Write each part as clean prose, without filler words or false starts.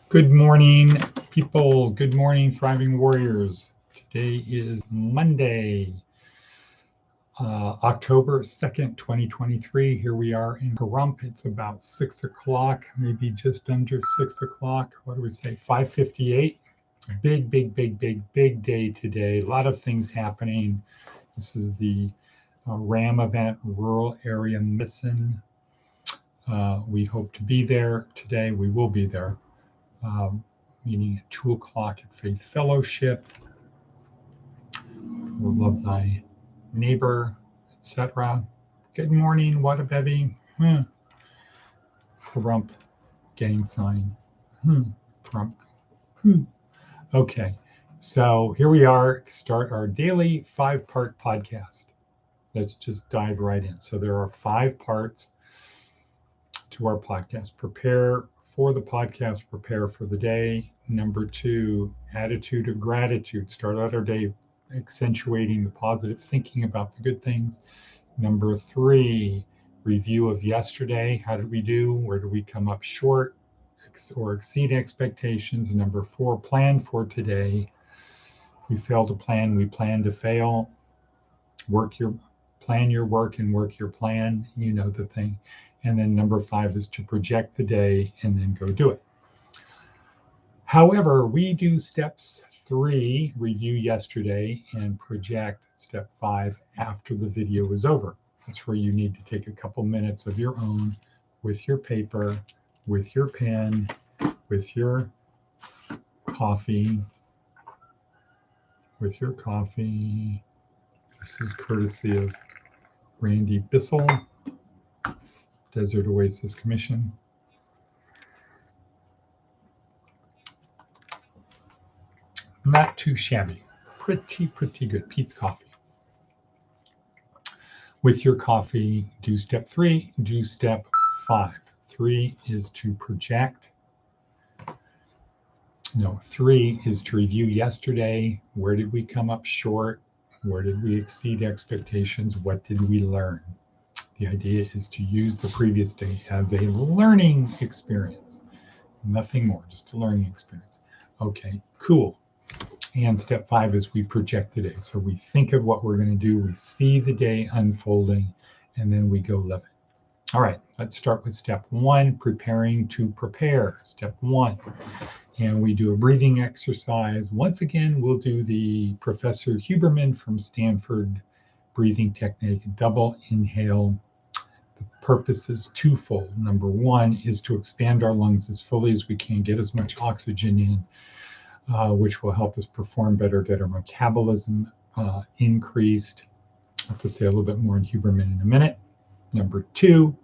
Good morning, people. Good morning, Thriving Warriors. Today is Monday, October 2nd, 2023. Here we are in Pahrump. It's about 6 o'clock, maybe just under 6 o'clock. What do we say? 5:58. Big day today. A lot of things happening. This is the RAM event, Rural Area Medicine. We hope to be there today. We will be there. Meeting at 2 o'clock at Faith Fellowship. We'll love thy neighbor, etc. Good morning, Whatabebby. Pahrump, gang sign. Pahrump. Okay, so here we are, start our daily 5-part podcast. Let's just dive right in. So there are 5 parts to our podcast. Prepare for the podcast, prepare for the day. Number 2, attitude of gratitude. Start out our day accentuating the positive, thinking about the good things. Number 3, review of yesterday. How did we do? Where did we come up short or exceed expectations? Number 4, plan for today. If we fail to plan, we plan to fail. Plan your work and work your plan. You know the thing. And then number 5 is to project the day and then go do it. However, we do steps 3, review yesterday, and project step 5 after the video is over. That's where you need to take a couple minutes of your own with your paper, with your pen, with your coffee. This is courtesy of Randy Bissell, Desert Oasis Commission. Not too shabby. Pretty good. Pete's Coffee. With your coffee, do step 3, do step 5. 3 is to project. 3 is to review yesterday. Where did we come up short? Where did we exceed expectations? What did we learn? The idea is to use the previous day as a learning experience. Nothing more, just a learning experience. Okay, cool. And step 5 is we project the day. So we think of what we're going to do, we see the day unfolding, and then we go live it. All right, let's start with step 1, preparing to prepare. Step 1. And we do a breathing exercise. Once again, we'll do the Professor Huberman from Stanford breathing technique, double inhale. The purpose is twofold. Number 1 is to expand our lungs as fully as we can, get as much oxygen in, which will help us perform better, get our metabolism increased. I'll have to say a little bit more in Huberman in a minute. Number 2,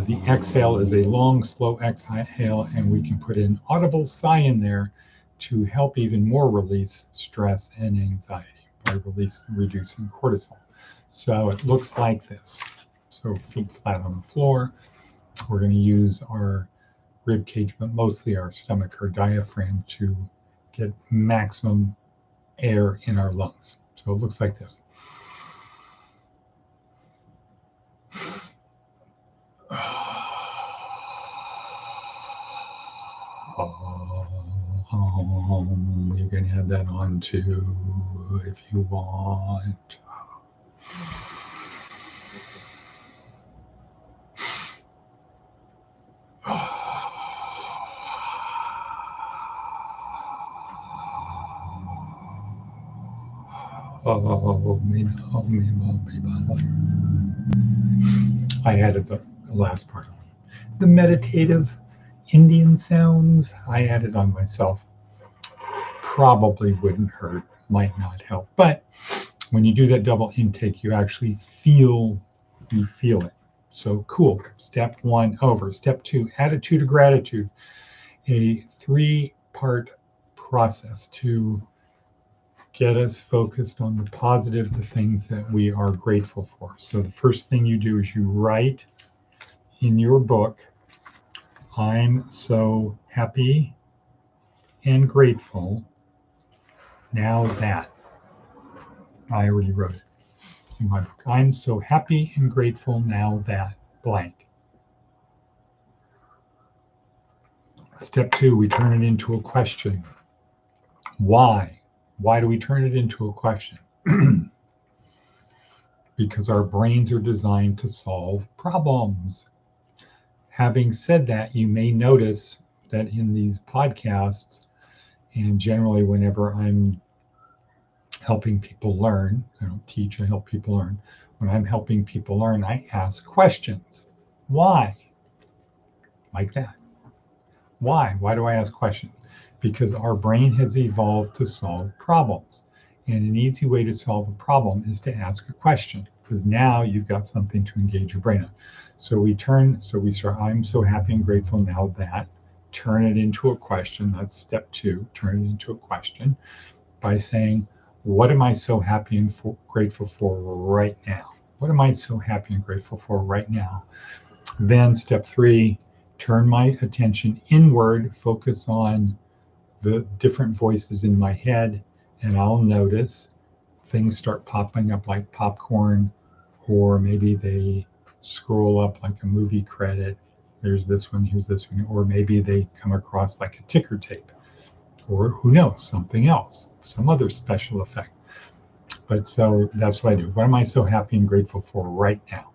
the exhale is a long, slow exhale, and we can put an audible sigh in there to help even more release stress and anxiety by reducing cortisol. So it looks like this. So feet flat on the floor. We're going to use our rib cage, but mostly our stomach, our diaphragm, to get maximum air in our lungs. So it looks like this. You can add that on too if you want. I added the last part. The meditative Indian sounds, I added on myself. Probably wouldn't hurt, might not help. But when you do that double intake, you actually feel it. So cool. Step 1 over. Step 2, attitude of gratitude. A 3-part process to get us focused on the positive, the things that we are grateful for. So the first thing you do is you write in your book, I'm so happy and grateful now that. I already wrote it in my book. I'm so happy and grateful now that blank. Step 2, we turn it into a question. Why? Why do we turn it into a question? Because our brains are designed to solve problems. Having said that, you may notice that in these podcasts, and generally whenever I'm helping people learn, I don't teach, I help people learn. When I'm helping people learn, I ask questions. Why? Like that. Why? Why do I ask questions? Because our brain has evolved to solve problems. And an easy way to solve a problem is to ask a question, because now you've got something to engage your brain on. So we start, I'm so happy and grateful now that, turn it into a question. That's step 2, turn it into a question by saying, what am I so happy and grateful for right now? What am I so happy and grateful for right now? Then step 3, turn my attention inward, focus on the different voices in my head, and I'll notice things start popping up like popcorn, or maybe they scroll up like a movie credit. There's this one, here's this one, or maybe they come across like a ticker tape, or who knows, something else, some other special effect. But so that's what I do. What am I so happy and grateful for right now?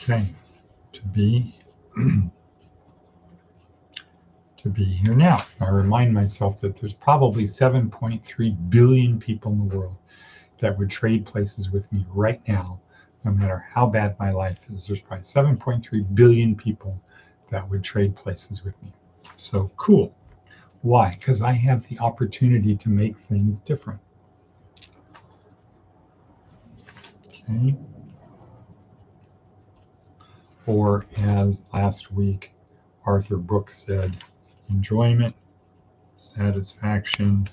Okay, to be here now. I remind myself that there's probably 7.3 billion people in the world that would trade places with me right now, no matter how bad my life is. There's probably 7.3 billion people that would trade places with me. So cool. Why? Because I have the opportunity to make things different. Okay. Or as last week, Arthur Brooks said, enjoyment, satisfaction,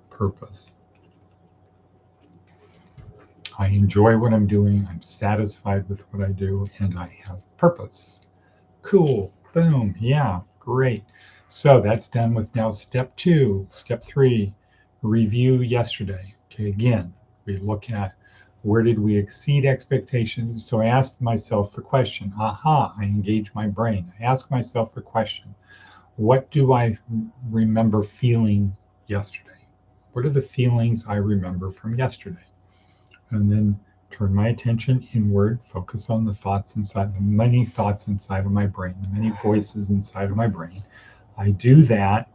purpose. I enjoy what I'm doing, I'm satisfied with what I do, and I have purpose. Cool, boom, yeah, great. So that's done with now step 2. Step 3, review yesterday. Okay, again, we look at where did we exceed expectations? So I asked myself the question, I engage my brain. I ask myself the question, what do I remember feeling yesterday? What are the feelings I remember from yesterday? And then turn my attention inward, focus on the thoughts inside, the many thoughts inside of my brain, the many voices inside of my brain. I do that.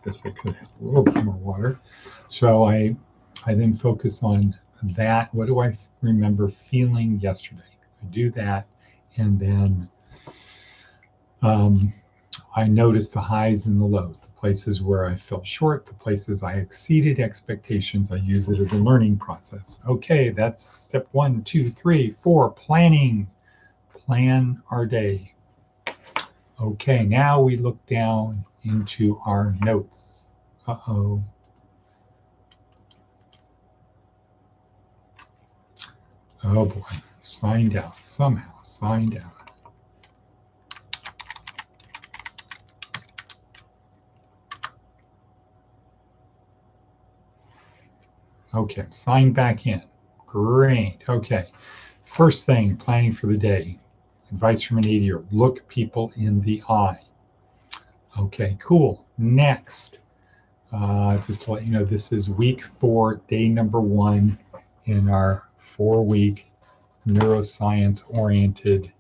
Guess I could have a little bit more water. So I then focus on that. What do I remember feeling yesterday? I do that, and then I notice the highs and the lows, the places where I fell short, the places I exceeded expectations. I use it as a learning process. Okay, that's step 1, 2, 3, 4, planning. Plan our day. Okay, now we look down into our notes. Oh boy, signed out, somehow signed out. Okay, sign back in. Great. Okay. First thing, planning for the day. Advice from an 80-year-old. Look people in the eye. Okay, cool. Next, just to let you know, this is week 4, day number 1 in our 4-week neuroscience-oriented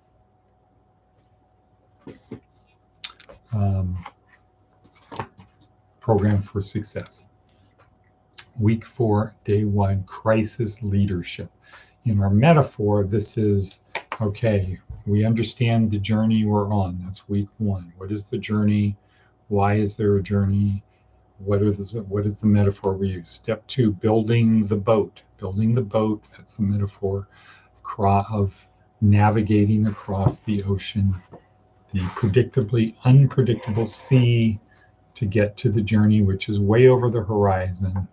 program for success. Week 4, day 1, crisis leadership. In our metaphor, this is, okay, we understand the journey we're on. That's week 1. What is the journey? Why is there a journey? What is the metaphor we use? Step 2, building the boat. Building the boat, that's the metaphor of navigating across the ocean, the predictably unpredictable sea to get to the journey, which is way over the horizon.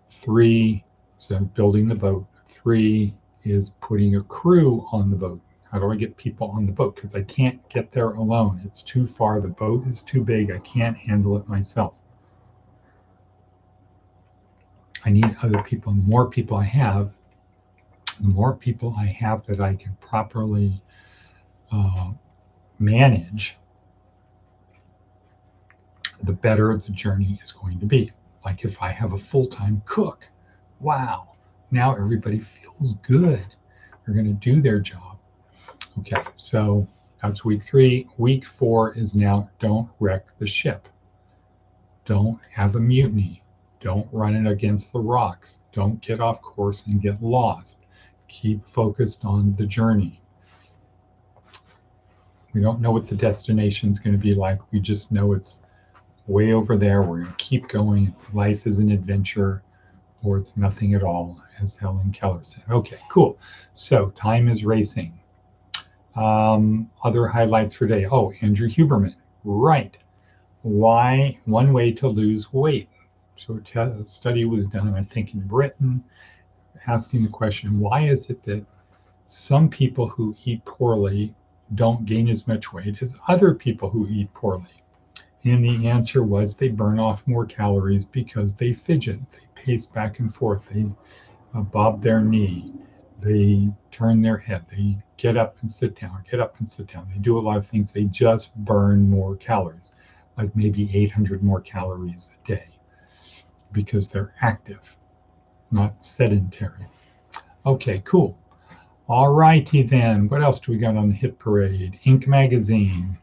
3, so building the boat. 3 is putting a crew on the boat. How do I get people on the boat? Because I can't get there alone. It's too far. The boat is too big. I can't handle it myself. I need other people. And the more people I have, that I can properly manage, the better the journey is going to be. Like if I have a full-time cook, wow, now everybody feels good. They're going to do their job. Okay, so that's week 3. Week 4 is now don't wreck the ship. Don't have a mutiny. Don't run it against the rocks. Don't get off course and get lost. Keep focused on the journey. We don't know what the destination is going to be like. We just know it's way over there. We're going to keep going. It's life is an adventure, or it's nothing at all, as Helen Keller said. Okay, cool. So time is racing. Other highlights for today. Oh, Andrew Huberman. Right. Why? One way to lose weight. So a study was done, I think, in Britain, asking the question, why is it that some people who eat poorly don't gain as much weight as other people who eat poorly? And the answer was they burn off more calories because they fidget, they pace back and forth, they bob their knee, they turn their head, they get up and sit down, get up and sit down. They do a lot of things. They just burn more calories, like maybe 800 more calories a day, because they're active, not sedentary. Okay, cool. All righty then. What else do we got on the hit parade? Inc. magazine.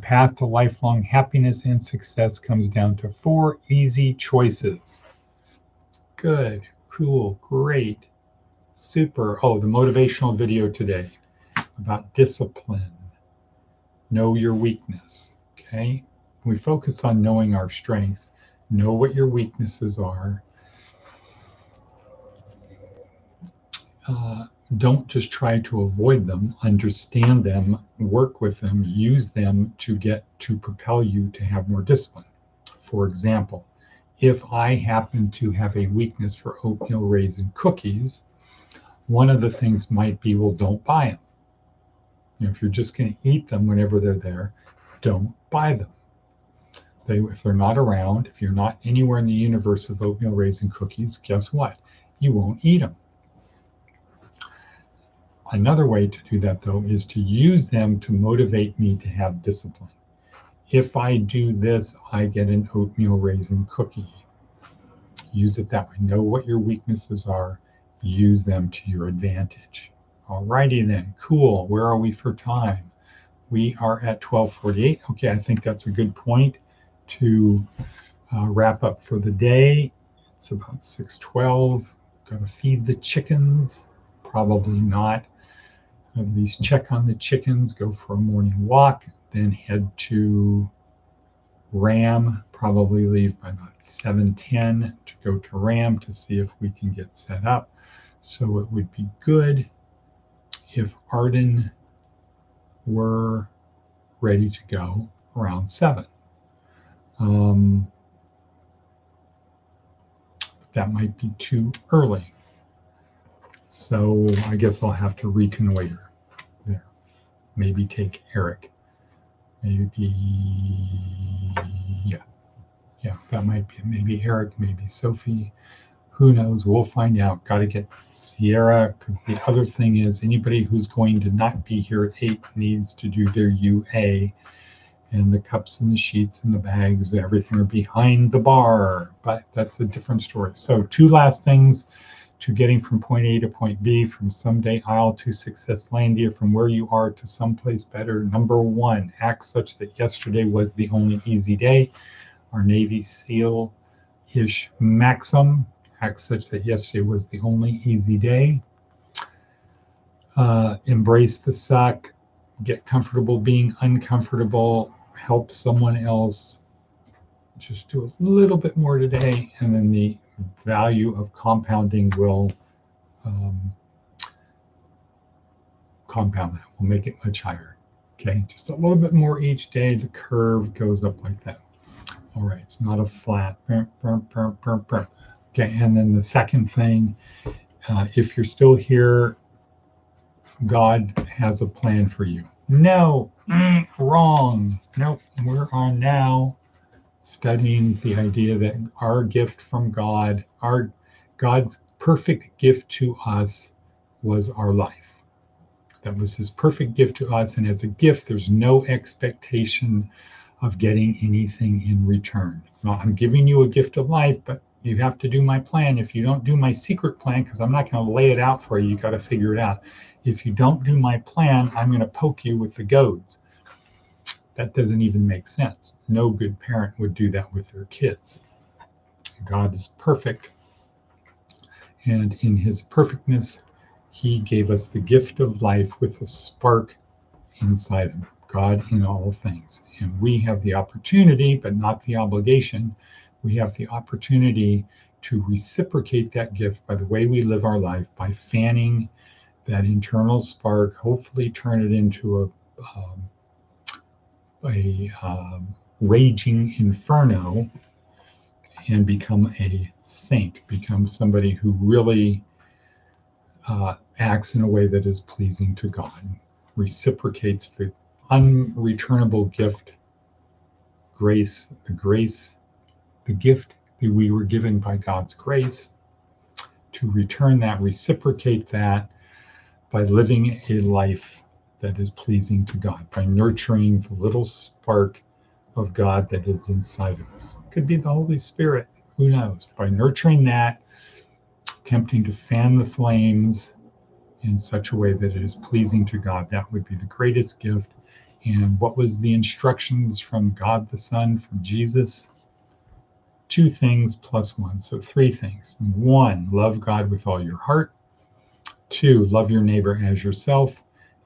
Path to lifelong happiness and success comes down to 4 easy choices. Good, cool, great, super. Oh, the motivational video today about discipline. Know your weakness. Okay, we focus on knowing our strengths. Know what your weaknesses are. Don't just try to avoid them. Understand them, work with them, use them to propel you to have more discipline. For example, if I happen to have a weakness for oatmeal raisin cookies, one of the things might be, well, don't buy them. If you're just going to eat them whenever they're there, don't buy them. If they're not around, if you're not anywhere in the universe of oatmeal raisin cookies, guess what? You won't eat them. Another way to do that, though, is to use them to motivate me to have discipline. If I do this, I get an oatmeal raisin cookie. Use it that way. Know what your weaknesses are. Use them to your advantage. All righty then. Cool. Where are we for time? We are at 12:48. Okay, I think that's a good point to wrap up for the day. It's about 6:12. Got to feed the chickens? Probably not. At least check on the chickens, go for a morning walk, then head to RAM, probably leave by about 7:10 to go to RAM to see if we can get set up. So it would be good if Arden were ready to go around 7. That might be too early. So I guess I'll have to reconnoiter there. Maybe take Eric. Maybe, yeah, that might be, maybe Eric, maybe Sophie. Who knows? We'll find out. Got to get Sierra, because the other thing is anybody who's going to not be here at 8 needs to do their UA, and the cups and the sheets and the bags and everything are behind the bar, but that's a different story. So 2 last things to getting from point A to point B, from Someday Isle to Successlandia, from where you are to someplace better. Number 1, act such that yesterday was the only easy day. Our Navy SEAL-ish maxim, act such that yesterday was the only easy day. Embrace the suck, get comfortable being uncomfortable, help someone else. Just do a little bit more today, and then the value of compounding will compound that. We'll make it much higher. Okay, just a little bit more each day. The curve goes up like that. All right, it's not a flat. Okay, and then the second thing, if you're still here, God has a plan for you. No, wrong. Nope, we're on now. studying the idea that our gift from God, God's perfect gift to us was our life. That was his perfect gift to us. And as a gift, there's no expectation of getting anything in return. It's not, I'm giving you a gift of life, but you have to do my plan. If you don't do my secret plan, because I'm not going to lay it out for you, you got to figure it out. If you don't do my plan, I'm going to poke you with the goads. That doesn't even make sense. No good parent would do that with their kids. God is perfect. And in his perfectness, he gave us the gift of life with a spark inside him, God in all things. And we have the opportunity, but not the obligation. We have the opportunity to reciprocate that gift by the way we live our life, by fanning that internal spark, hopefully turn it into a raging inferno and become a saint, become somebody who really acts in a way that is pleasing to God, reciprocates the unreturnable gift, grace, the gift that we were given by God's grace, to return that, reciprocate that by living a life that is pleasing to God, by nurturing the little spark of God that is inside of us. It could be the Holy Spirit, who knows? By nurturing that, attempting to fan the flames in such a way that it is pleasing to God, that would be the greatest gift. And what was the instructions from God the Son, from Jesus? 2 things plus 1, so 3 things. 1, love God with all your heart. 2, love your neighbor as yourself.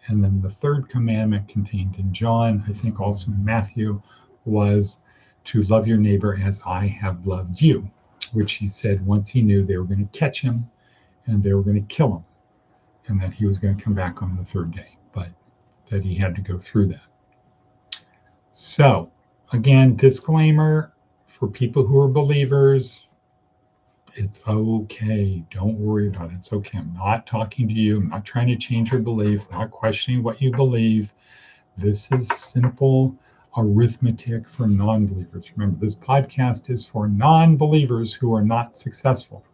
And then the 3rd commandment contained in John, I think also in Matthew, was to love your neighbor as I have loved you, which he said once he knew they were going to catch him and they were going to kill him, and that he was going to come back on the 3rd day, but that he had to go through that. So, again, disclaimer for people who are believers, it's okay. Don't worry about it. It's okay. I'm not talking to you. I'm not trying to change your belief, not questioning what you believe. This is simple arithmetic for non-believers. Remember, this podcast is for non-believers who are not successful.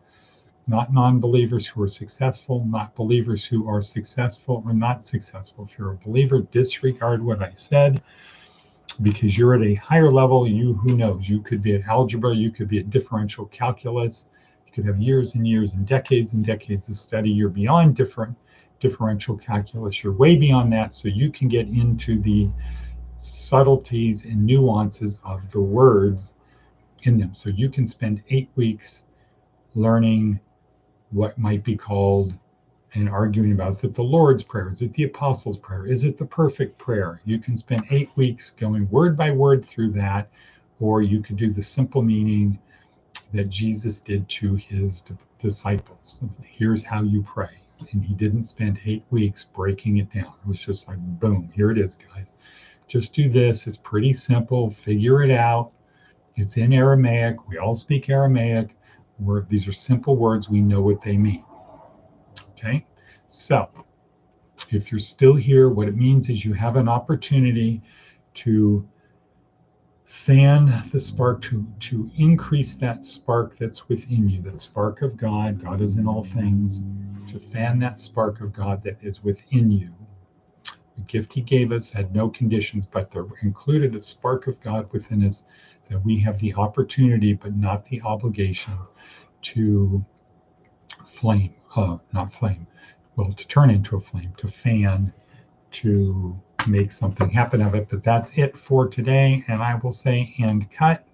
Not non-believers who are successful, not believers who are successful or not successful. If you're a believer, disregard what I said, because you're at a higher level. Who knows? You could be at algebra, you could be at differential calculus, you could have years and years and decades of study. You're beyond differential calculus. You're way beyond that, so you can get into the subtleties and nuances of the words in them. So you can spend 8 weeks learning what might be called and arguing about, is it the Lord's Prayer? Is it the Apostles' Prayer? Is it the perfect prayer? You can spend 8 weeks going word by word through that, or you could do the simple meaning that Jesus did to his disciples. Here's how you pray. And he didn't spend 8 weeks breaking it down. It was just like, boom, here it is, guys. Just do this. It's pretty simple. Figure it out. It's in Aramaic. We all speak Aramaic. These are simple words. We know what they mean. Okay, so if you're still here, what it means is you have an opportunity to fan the spark, to increase that spark that's within you, that spark of God. God is in all things. To fan that spark of God that is within you. The gift he gave us had no conditions, but there included a spark of God within us that we have the opportunity, but not the obligation, to to turn into a flame, to fan, to make something happen of it. But that's it for today. And I will say, and cut.